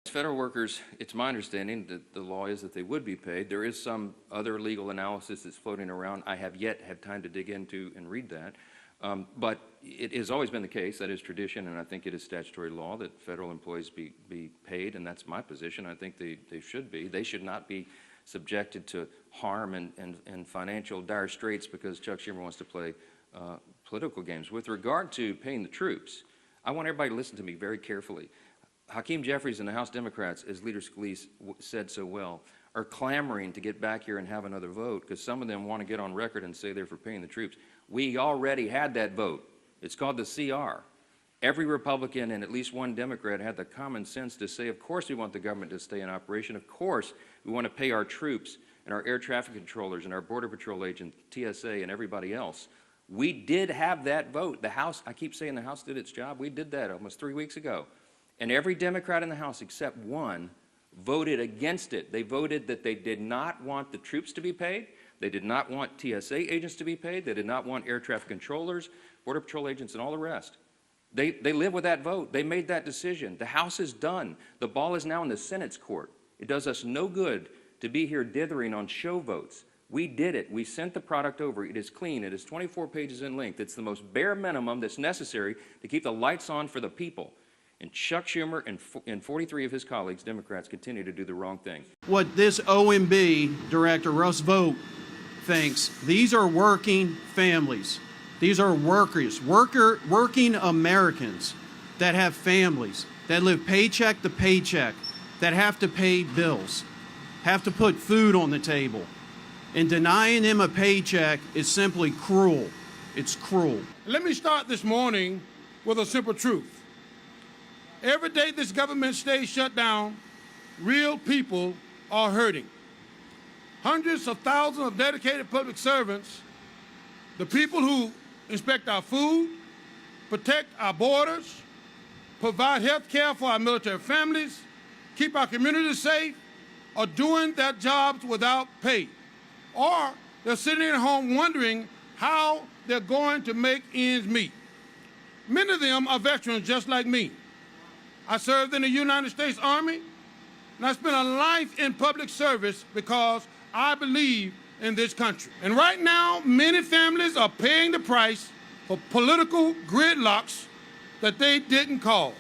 Federal workers, it's my understanding that the law is that they would be paid. There is some other legal analysis that's floating around. I have yet had time to dig into and read that. But it has always been the case, that is tradition, and I think it is statutory law that federal employees be paid, and that's my position. I think they should be. They should not be subjected to harm and financial dire straits because Chuck Schumer wants to play political games. With regard to paying the troops, I want everybody to listen to me very carefully. Hakeem Jeffries and the House Democrats, as Leader Scalise said so well, are clamoring to get back here and have another vote because some of them want to get on record and say they're for paying the troops. We already had that vote. It's called the CR. Every Republican and at least one Democrat had the common sense to say, of course we want the government to stay in operation. Of course we want to pay our troops and our air traffic controllers and our Border Patrol agents, TSA, and everybody else. We did have that vote. The House, I keep saying the House did its job. We did that almost 3 weeks ago. And every Democrat in the House except one voted against it. They voted that they did not want the troops to be paid. They did not want TSA agents to be paid. They did not want air traffic controllers, Border Patrol agents, and all the rest. They live with that vote. They made that decision. The House is done. The ball is now in the Senate's court. It does us no good to be here dithering on show votes. We did it. We sent the product over. It is clean. It is 24 pages in length. It's the most bare minimum that's necessary to keep the lights on for the people. And Chuck Schumer and 43 of his colleagues, Democrats, continue to do the wrong thing. What this OMB director, Russ Vought, thinks, these are working families. These are workers, working Americans that have families, that live paycheck to paycheck, that have to pay bills, have to put food on the table. And denying them a paycheck is simply cruel. It's cruel. Let me start this morning with a simple truth. Every day this government stays shut down, real people are hurting. Hundreds of thousands of dedicated public servants, the people who inspect our food, protect our borders, provide health care for our military families, keep our communities safe, are doing their jobs without pay. Or they're sitting at home wondering how they're going to make ends meet. Many of them are veterans just like me. I served in the United States Army, and I spent a life in public service because I believe in this country. And right now, many families are paying the price for political gridlocks that they didn't cause.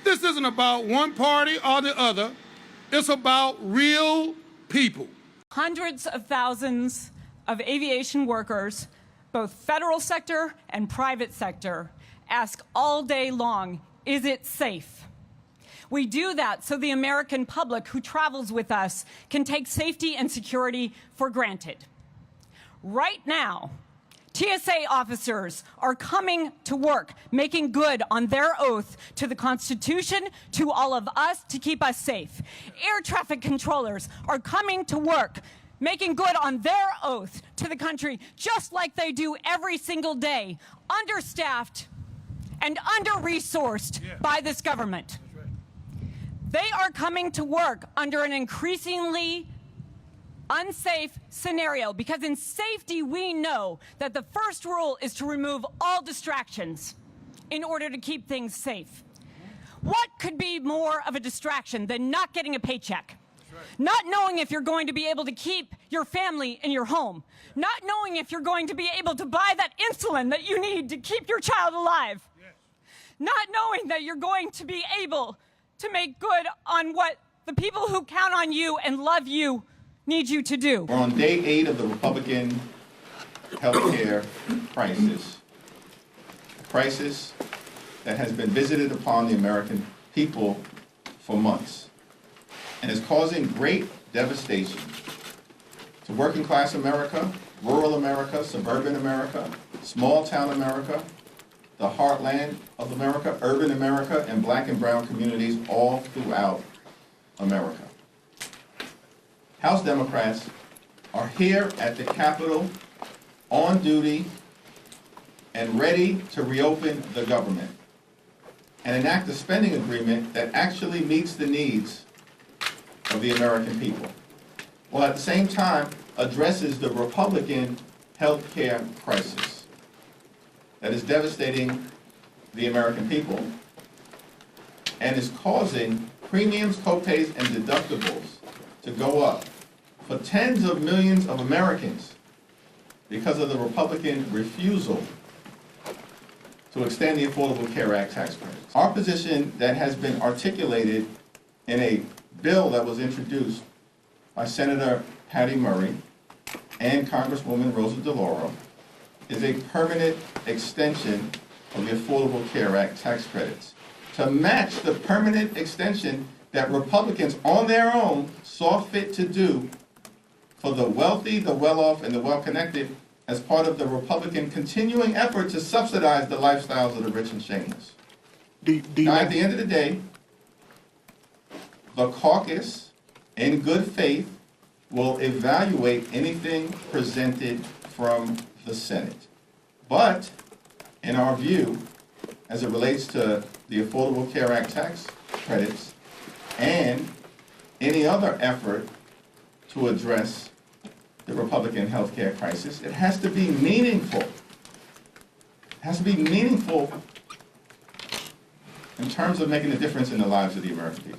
This isn't about one party or the other. It's about real people. Hundreds of thousands of aviation workers, both federal sector and private sector, ask all day long, is it safe? We do that so the American public who travels with us can take safety and security for granted. Right now, TSA officers are coming to work, making good on their oath to the Constitution, to all of us, to keep us safe. Air traffic controllers are coming to work, making good on their oath to the country, just like they do every single day, understaffed and under-resourced by this government. They are coming to work under an increasingly unsafe scenario because in safety we know that the first rule is to remove all distractions in order to keep things safe. What could be more of a distraction than not getting a paycheck? Not knowing if you're going to be able to keep your family in your home. Not knowing if you're going to be able to buy that insulin that you need to keep your child alive. Not knowing that you're going to be able to make good on what the people who count on you and love you need you to do. We're on day 8 of the Republican health care crisis. A crisis that has been visited upon the American people for months and is causing great devastation to working class America, rural America, suburban America, small town America, the heartland of America, urban America, and black and brown communities all throughout America. House Democrats are here at the Capitol on duty and ready to reopen the government and enact a spending agreement that actually meets the needs of the American people, while at the same time addresses the Republican health care crisis that is devastating the American people and is causing premiums, copays, and deductibles to go up for tens of millions of Americans because of the Republican refusal to extend the Affordable Care Act tax credits. Our position that has been articulated in a bill that was introduced by Senator Patty Murray and Congresswoman Rosa DeLauro is a permanent extension of the Affordable Care Act tax credits to match the permanent extension that Republicans on their own saw fit to do for the wealthy, the well-off, and the well-connected as part of the Republican continuing effort to subsidize the lifestyles of the rich and shameless. Now, at the end of the day, the caucus, in good faith, will evaluate anything presented from the Senate. But, in our view, as it relates to the Affordable Care Act tax credits and any other effort to address the Republican health care crisis, it has to be meaningful. It has to be meaningful in terms of making a difference in the lives of the American people.